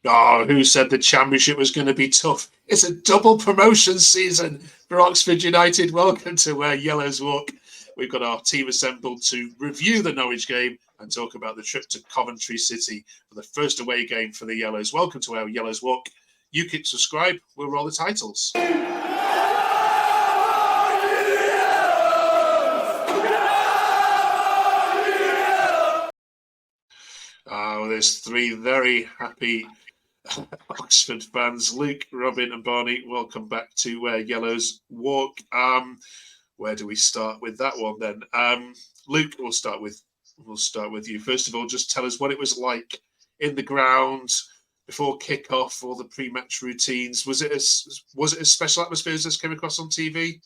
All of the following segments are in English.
Oh, who said the Championship was going to be tough? It's a double promotion season for Oxford United. Welcome to Where Yellows Walk. We've got our team assembled to review the Norwich game and talk about the trip to Coventry City for the first away game for the Yellows. Welcome to Where Yellows Walk. You click subscribe, we'll roll the titles. There's three very happy Oxford fans. Luke, Robin and Barney, welcome back to Where Yellows Walk. Where do we start with that one then? Luke, we'll start with you. First of all, just tell us what it was like in the ground before kick-off, all the pre-match routines. Was it a special atmosphere as this came across on TV?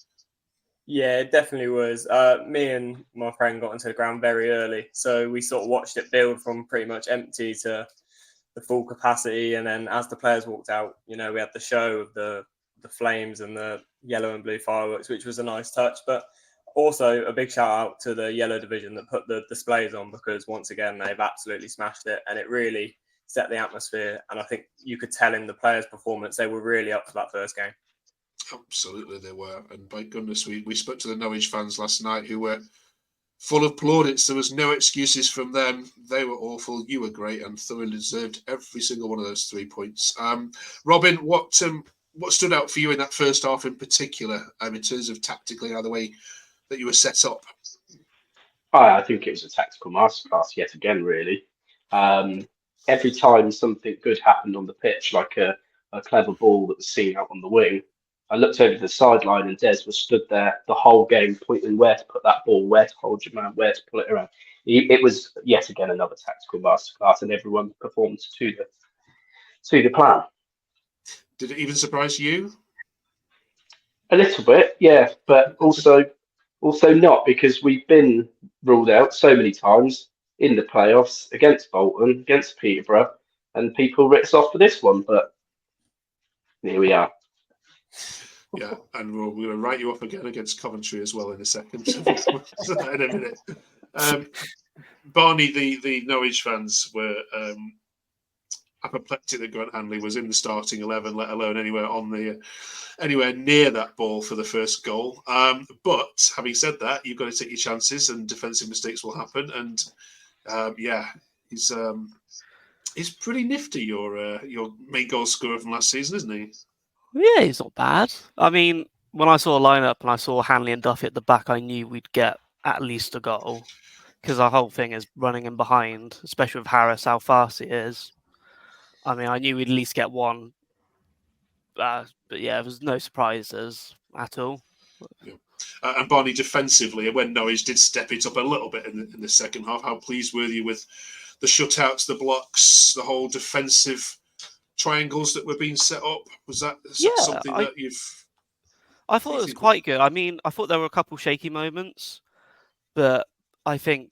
Yeah, it definitely was. Me and my friend got into the ground very early, so we sort of watched it build from pretty much empty to the full capacity. And then as the players walked out, we had the show of the flames and the yellow and blue fireworks, which was a nice touch. But also a big shout out to the yellow division that put the displays on, because once again, they've absolutely smashed it, and it really set the atmosphere. And I think you could tell in the players' performance, they were really up for that first game. Absolutely, they were. And by goodness, we spoke to the Norwich fans last night who were full of plaudits. There was no excuses from them. They were awful. You were great and thoroughly deserved every single one of those 3 points. Robin, what stood out for you in that first half in particular, in terms of tactically, how the way that you were set up? I think it was a tactical masterclass yet again, really. Every time something good happened on the pitch, like a clever ball that was seen out on the wing, I looked over to the sideline and Des was stood there the whole game pointing where to put that ball, where to hold your man, where to pull it around. It was yet again another tactical masterclass, and everyone performed to the plan. Did it even surprise you? A little bit, yeah, but also not, because we've been ruled out so many times in the playoffs against Bolton, against Peterborough, and people writ us off for this one, but here we are. Yeah, and we're going to write you up again against Coventry as well in a second. In a minute. Barney, the Norwich fans were apoplectic that Grant Hanley was in the starting 11, let alone anywhere near that ball for the first goal. But having said that, you've got to take your chances, and defensive mistakes will happen. And he's pretty nifty. Your main goal scorer from last season, isn't he? Yeah, he's not bad. I mean, when I saw a lineup and I saw Hanley and Duffy at the back, I knew we'd get at least a goal, because our whole thing is running in behind, especially with Harris, how fast he is. I mean, I knew we'd at least get one. But yeah, there was no surprises at all. Yeah. And Barney, defensively, when Norwich did step it up a little bit in the second half, how pleased were you with the shutouts, the blocks, the whole defensive triangles that were being set up? Was that something that you've... I thought it was quite good. I mean, I thought there were a couple shaky moments, but I think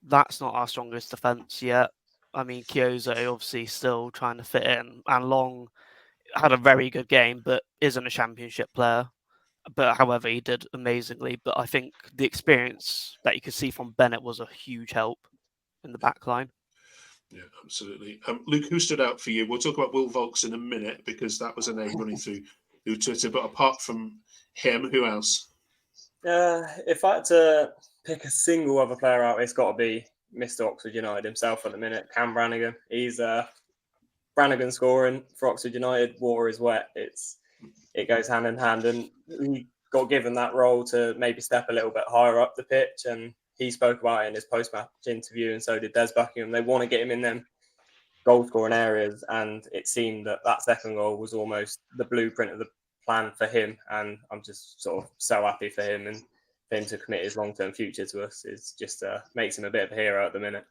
that's not our strongest defence yet. I mean, Kyozo obviously still trying to fit in, and Long had a very good game, but isn't a championship player. But however, he did amazingly. But I think the experience that you could see from Bennett was a huge help in the back line. Yeah, absolutely. Luke, who stood out for you? We'll talk about Will Vaulks in a minute, because that was a name running through Twitter. But apart from him, who else? If I had to pick a single other player out, it's got to be Mr. Oxford United himself at the minute, Cam Brannigan. He's Brannigan scoring for Oxford United. Water is wet. It goes hand in hand, and he got given that role to maybe step a little bit higher up the pitch, and he spoke about it in his post-match interview, and so did Des Buckingham. They want to get him in them goal-scoring areas, and it seemed that second goal was almost the blueprint of the plan for him, and I'm just sort of so happy for him, and for him to commit his long-term future to us. It's just makes him a bit of a hero at the minute.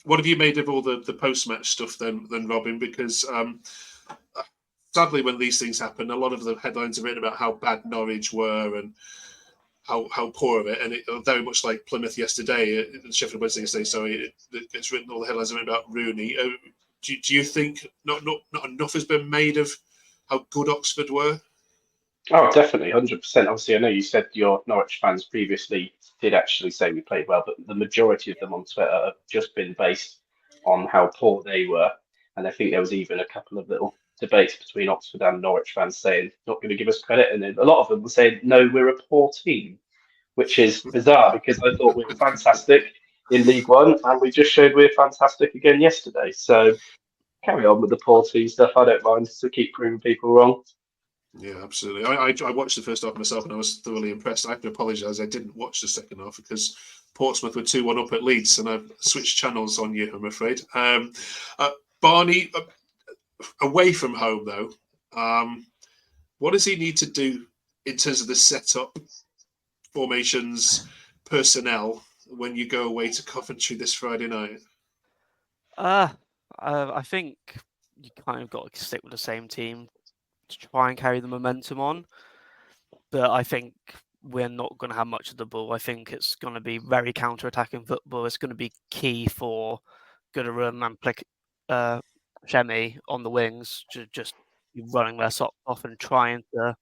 What have you made of all the post-match stuff then, Robin? Because sadly, when these things happen, a lot of the headlines are written about how bad Norwich were and how poor of it, and it very much like Plymouth yesterday, Sheffield Wednesday yesterday. Sorry, it gets written. All the headlines are written about Rooney. Do you think not enough has been made of how good Oxford were? Oh, definitely, 100%. Obviously, I know you said your Norwich fans previously did actually say we played well, but the majority of them on Twitter have just been based on how poor they were. And I think there was even a couple of little debates between Oxford and Norwich fans saying, not going to give us credit. And then a lot of them were saying, no, we're a poor team, which is bizarre because I thought we were fantastic in League One. And we just showed we were fantastic again yesterday. So carry on with the poor team stuff. I don't mind to keep proving people wrong. Yeah, absolutely. I watched the first half myself and I was thoroughly impressed. I have to apologise. I didn't watch the second half because Portsmouth were 2-1 up at Leeds and I've switched channels on you, I'm afraid. Barney, away from home though, what does he need to do in terms of the setup, formations, personnel when you go away to Coventry this Friday night? I think you kind of got to stick with the same team to try and carry the momentum on. But I think we're not going to have much of the ball. I think it's going to be very counter-attacking football. It's going to be key for Gooderum and Shemi on the wings to just be running their socks off and trying to,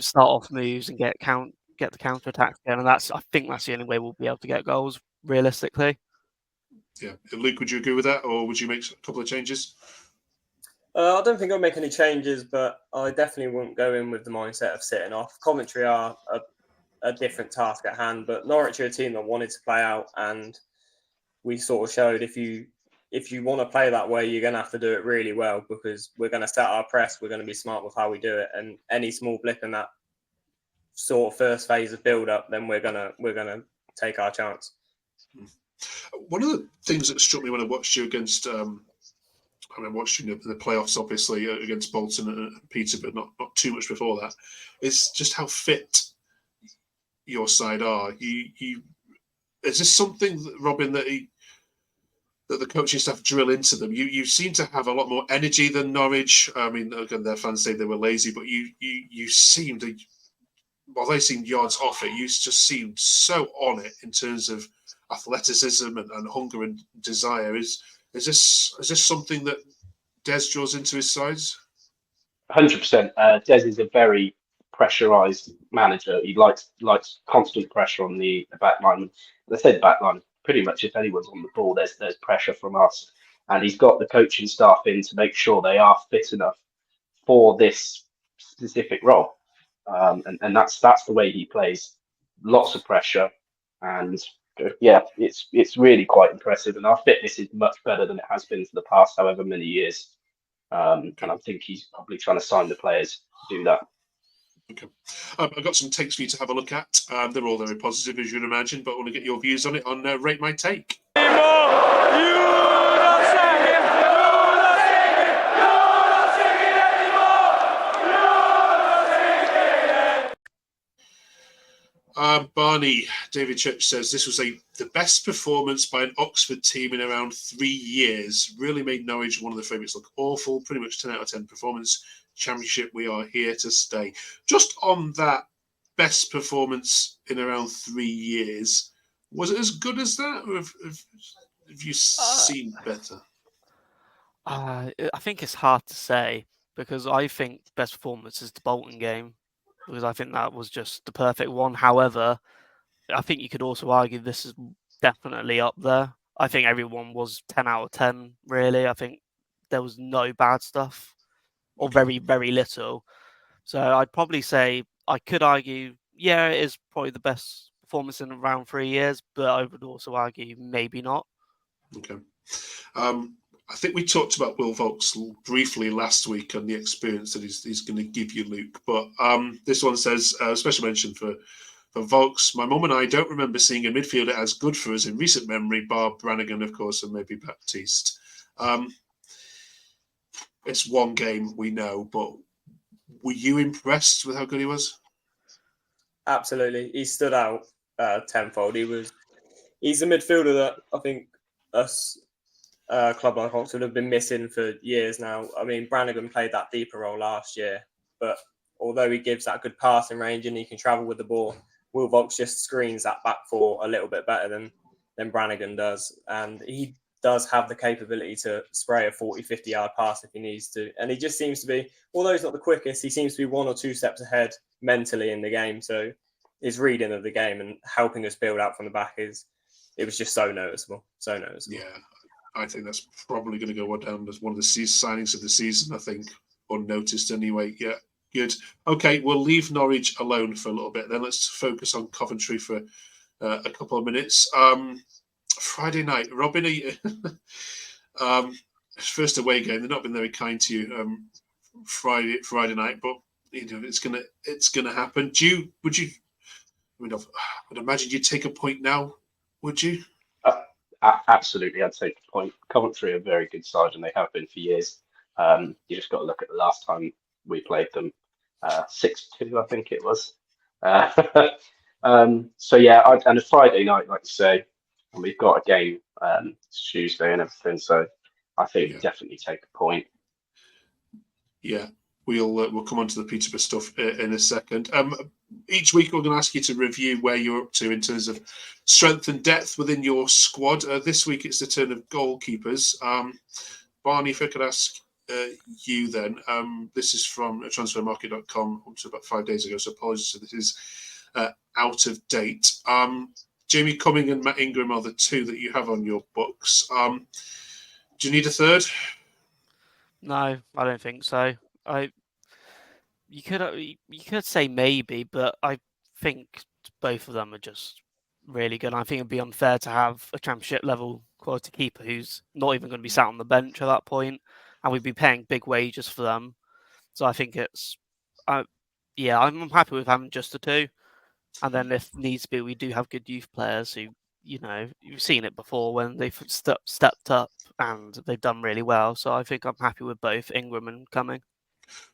start off moves and get the counter-attacks going. And I think that's the only way we'll be able to get goals, realistically. Yeah. Luke, would you agree with that, or would you make a couple of changes? I don't think I'll make any changes, but I definitely won't go in with the mindset of sitting off. Coventry are a different task at hand, but Norwich are a team that wanted to play out, and we sort of showed if you want to play that way, you're going to have to do it really well because we're going to set our press, we're going to be smart with how we do it, and any small blip in that sort of first phase of build-up, then we're gonna take our chance. One of the things that struck me when I watched you against, I watched you in the playoffs, obviously, against Bolton and Peterborough, not too much before that, is just how fit your side are. Is this something, Robin, that the coaching staff drill into them? You seem to have a lot more energy than Norwich. I mean, again, their fans say they were lazy, but you seem to, while they seemed yards off it, you just seemed so on it in terms of athleticism and hunger and desire. Is this something that Des draws into his sides? 100%. Des is a very pressurised manager. He likes constant pressure on the back line. I said back line. Pretty much, if anyone's on the ball, there's pressure from us, and he's got the coaching staff in to make sure they are fit enough for this specific role. And that's the way he plays. Lots of pressure, and yeah, it's really quite impressive. And our fitness is much better than it has been for the past however many years. And I think he's probably trying to sign the players to do that. Okay. I've got some takes for you to have a look at. They're all very positive, as you'd imagine, but I want to get your views on it on Rate My Take. Barney, David Church says this was the best performance by an Oxford team in around 3 years. Really made Norwich one of the favourites look awful. Pretty much 10 out of 10 performance. Championship, we are here to stay. Just on that best performance in around 3 years, was it as good as that, or have you seen better? I think it's hard to say because I think best performance is the Bolton game because I think that was just the perfect one. However, I think you could also argue this is definitely up there. I think everyone was 10 out of 10, really. I think there was no bad stuff or very, very little. So I'd probably say I could argue, yeah, it is probably the best performance in around 3 years, but I would also argue maybe not. Okay. I think we talked about Will Volks briefly last week and the experience that he's going to give you, Luke. But this one says, special mention for Volks. My mum and I don't remember seeing a midfielder as good for us in recent memory, bar Brannigan, of course, and maybe Baptiste. It's one game, we know, but were you impressed with how good he was? Absolutely. He stood out tenfold. He's a midfielder that I think us club like Oxford have been missing for years now. I mean, Brannigan played that deeper role last year, but although he gives that good passing range and he can travel with the ball, Will Volks just screens that back four a little bit better than Brannigan does. And he does have the capability to spray a 40, 50-yard pass if he needs to. And he just seems to be, although he's not the quickest, he seems to be 1 or 2 steps ahead mentally in the game. So his reading of the game and helping us build out from the back it was just so noticeable. So noticeable. Yeah, I think that's probably going to go down as one of the signings of the season. I think unnoticed anyway. Yeah, good. Okay, we'll leave Norwich alone for a little bit. Then let's focus on Coventry for a couple of minutes. Friday night, Robin, are you, first away game. They've not been very kind to you Friday night, but it's gonna happen. I'd imagine you'd take a point now, would you? Absolutely, I'd take a point. Coventry are a very good side, and they have been for years. You just got to look at the last time we played them, 6-2, I think it was. So yeah, and a Friday night, like you say, and we've got a game Tuesday and everything. So I think definitely take a point. Yeah, we'll come on to the Peterborough stuff in a second. Each week we're going to ask you to review where you're up to in terms of strength and depth within your squad. This week it's the turn of goalkeepers. Barney, if I could ask you then. This is from transfermarket.com up to about 5 days ago, so apologies if this is out of date. Jamie Cumming and Matt Ingram are the two that you have on your books. Do you need a third? No, I don't think so. You could say maybe, but I think both of them are just really good. I think it'd be unfair to have a championship level quality keeper who's not even going to be sat on the bench at that point, and we'd be paying big wages for them. So I think I'm happy with having just the two, and then if needs be, we do have good youth players who, you've seen it before when they've stepped up and they've done really well. So I think I'm happy with both Ingram and Cumming.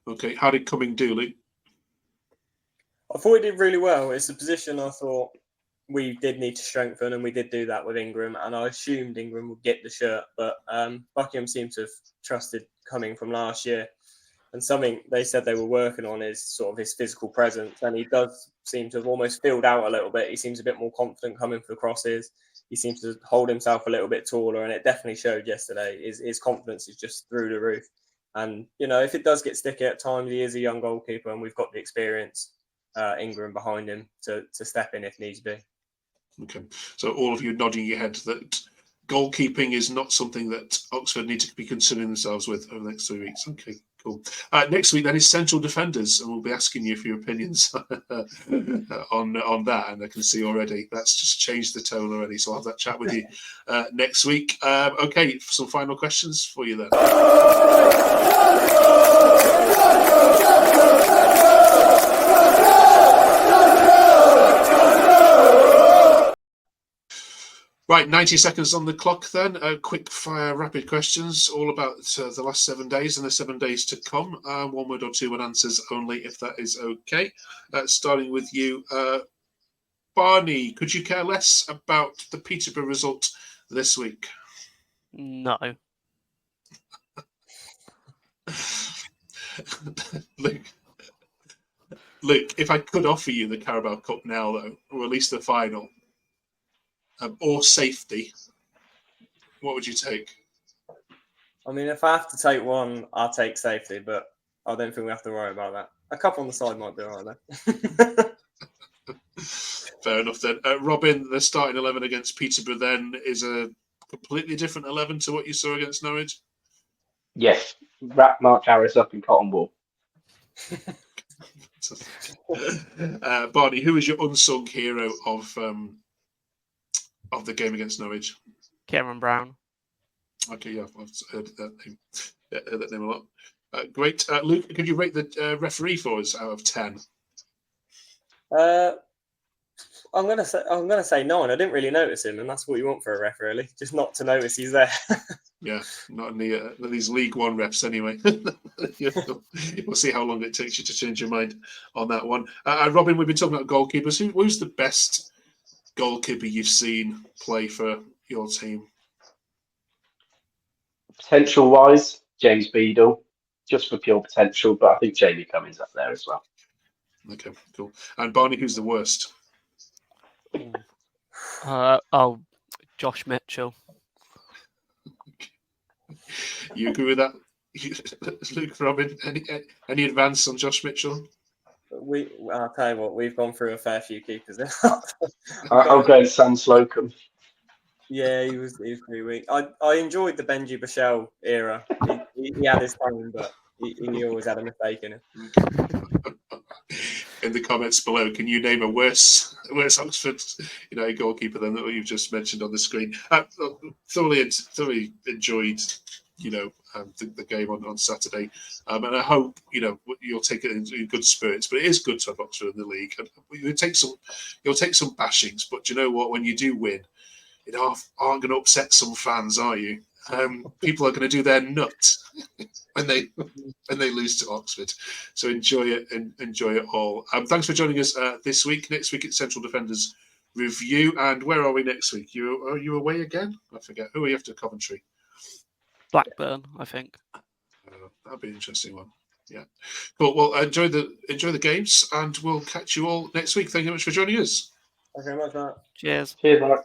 Okay, how did Cumming do, Luke? I thought he did really well. It's a position I thought we did need to strengthen, and we did do that with Ingram. And I assumed Ingram would get the shirt, but Buckingham seemed to have trusted Cumming from last year. And something they said they were working on is sort of his physical presence, and he does seem to have almost filled out a little bit. He seems a bit more confident coming for the crosses. He seems to hold himself a little bit taller, and it definitely showed yesterday. His confidence is just through the roof. And, if it does get sticky at times, he is a young goalkeeper, and we've got the experience, Ingram, behind him to step in if needs be. Okay. So all of you nodding your head that goalkeeping is not something that Oxford need to be concerning themselves with over the next 3 weeks. Okay, cool. Next week then is central defenders, and we'll be asking you for your opinions on that. And I can see already that's just changed the tone already. So I'll have that chat with you next week. Okay, some final questions for you then. Right, 90 seconds on the clock then. Quick fire, rapid questions, all about the last 7 days and the 7 days to come. 1 word or 2 word answers only, if that is okay. Starting with you, Barney, could you care less about the Peterborough result this week? No. Luke, if I could offer you the Carabao Cup now, though, or at least the final, or safety, what would you take? I mean, if I have to take one, I'll take safety, but I don't think we have to worry about that. A couple on the side might be all right then. Fair enough then. Robin, the starting 11 against Peterborough then is a completely different 11 to what you saw against Norwich? Yes, wrap Mark Harris up in cotton wool. Barney, who is your unsung hero of the game against Norwich? Cameron Brown. Okay, yeah, I've heard that name a lot. Great. Luke, could you rate the referee for us out of 10? I'm gonna say 9. I didn't really notice him, and that's what you want for a ref, really, just not to notice he's there. Yeah, not in these League One refs anyway. We'll see how long it takes you to change your mind on that one. Robin, we've been talking about goalkeepers. Who's the best goalkeeper you've seen play for your team? Potential-wise, James Beadle, just for pure potential, but I think Jamie Cummings up there as well. Okay, cool. And Barney, who's the worst? Josh Mitchell. You agree with that, Luke, Robin? Any advance on Josh Mitchell? I'll tell you what, we've gone through a fair few keepers. I'll go Sam Slocum. Yeah, he was pretty weak. I enjoyed the Benji Bichelle era. He had his time, but he always had a mistake in him. In the comments below, can you name a worse Oxford goalkeeper than what you've just mentioned on the screen? Thoroughly enjoyed the game on Saturday, and I hope you'll take it in good spirits. But it is good to have Oxford in the league. You'll take some bashings, but do you know what? When you do win, it aren't going to upset some fans, are you? People are going to do their nut when they lose to Oxford. So enjoy it and enjoy it all. Thanks for joining us this week. Next week it's Central Defenders review. And where are we next week? Are you away again? I forget. Who are you after? Coventry? Blackburn, I think. That'd be an interesting one. Yeah. Cool. Well, enjoy the games, and we'll catch you all next week. Thank you very much for joining us. Thank you very much, Matt. Cheers. Cheers, Alex.